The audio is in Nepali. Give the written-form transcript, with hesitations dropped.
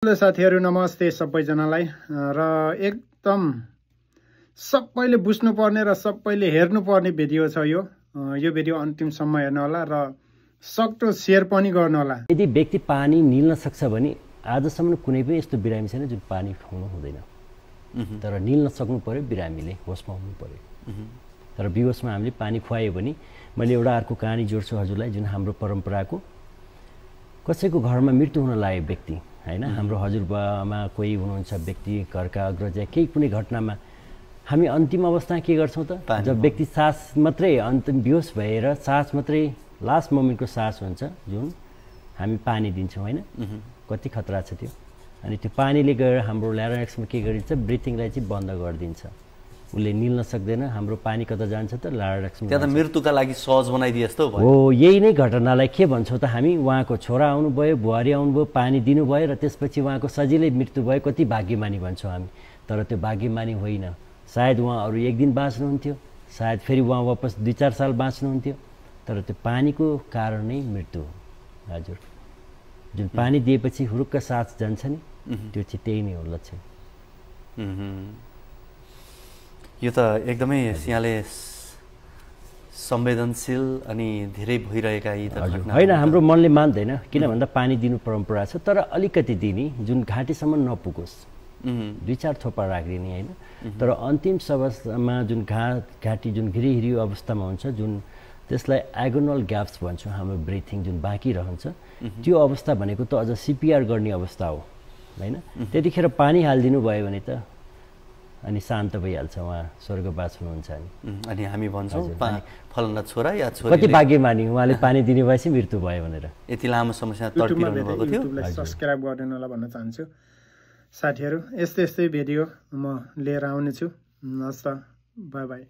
हेलो साथीहरु, नमस्ते सबैजनालाई। र एकदम सबैले बुझ्नुपर्ने र सबैले हेर्नुपर्ने भिडियो छ यो भिडियो अन्तिमसम्म हेर्नु होला र सक्दो शेयर पनि गर्नु होला। यदि व्यक्ति पानी निल्न सक्छ भने आजसम्म कुनै पनि यस्तो बिरामी छैन जुन पानी खुवाउनु हुँदैन, तर निल्न सक्नु पर्यो, बिरामीले होसमा हुनु पर्यो। तर बेहोसमा हामीले पानी खुवायो भने, मैले एउटा अर्को कहानी जोड्छु हजुरलाई, जुन हाम्रो परम्पराको कसैको घरमा मृत्यु हुन लाग्यो व्यक्ति हैन, हाम्रो हजुरबामा कोही हुनुहुन्छ व्यक्ति, घरका अग्रज या केही कुनै घटनामा हामी अन्तिम अवस्थामा के गर्छौं त, जब व्यक्ति सास मात्रै अन्तिम बेहोस भएर सास मात्रै लास्ट मोमेन्टको सास हुन्छ जुन हामी पानी दिन्छौं हैन। कति खतरा छ त्यो। अनि त्यो पानीले गएर हाम्रो ल्यारिङ्क्समा के गरिन्छ, ब्रिथिङलाई चाहिँ बन्द गरिदिन्छ। उसले निल्न सक्दैन, हाम्रो पानी कता जान्छ त ल्यारिङ्क्समा। त्यहाँ त मृत्युका लागि सहज बनाइदिए जस्तो भयो। हो, यही नै घटनालाई के भन्छौं त हामी, उहाँको छोरा आउनुभयो, बुहारी आउनुभयो, पानी दिनुभयो र त्यसपछि उहाँको सजिलै मृत्यु भयो, कति भाग्यमानी भन्छौं हामी। तर त्यो भाग्यमानी होइन। सायद उहाँ अरू एक दिन बाँच्नुहुन्थ्यो, सायद फेरि उहाँ वापस 2-4 साल बाँच्नुहुन्थ्यो, तर त्यो पानीको कारण नै मृत्यु हो। हजुर, जुन पानी दिएपछि हुरुक्क सास जान्छ नि, त्यो चाहिँ त्यही नै हो लक्षण। यो त एकदमै यहाँले संवेदनशील अनि धेरै भइरहेका यी त घटना हैन, हाम्रो मनले मान्दैन। किन भन्दा पानी दिनु परम्परा छ, तर अलिकति दिने, जुन घाँटीसम्म नपुगोस्, 2-4 थोपा राखिदिने हैन। तर अन्तिम अवस्थामा जुन घाँटी जुन घिरिहिरी अवस्थामा हुन्छ, जुन त्यसलाई एगोनल ग्याप्स भन्छौँ, हाम्रो ब्रिथिङ जुन बाँकी रहन्छ, त्यो अवस्था भनेको त अझ सीपीआर गर्ने अवस्था हो हैन। त्यतिखेर पानी हालिदिनु भयो भने त अनि शान्त भइहाल्छ, उहाँ स्वर्गवास हुनुहुन्छ नि। अनि हामी भन्छौँ फलना छोरा या छोरी कति भाग्यमानी उहाँले पानी दिने भएपछि मृत्यु भयो भनेर। यति लामो समस्या तड्पिरहनु भएको थियो। युट्युबलाई सब्स्क्राइब गरिदिनु होला भन्न चाहन्छु साथीहरु। यस्तै भिडियो म लिएर आउने छु। हस् त, बाइ बाइ।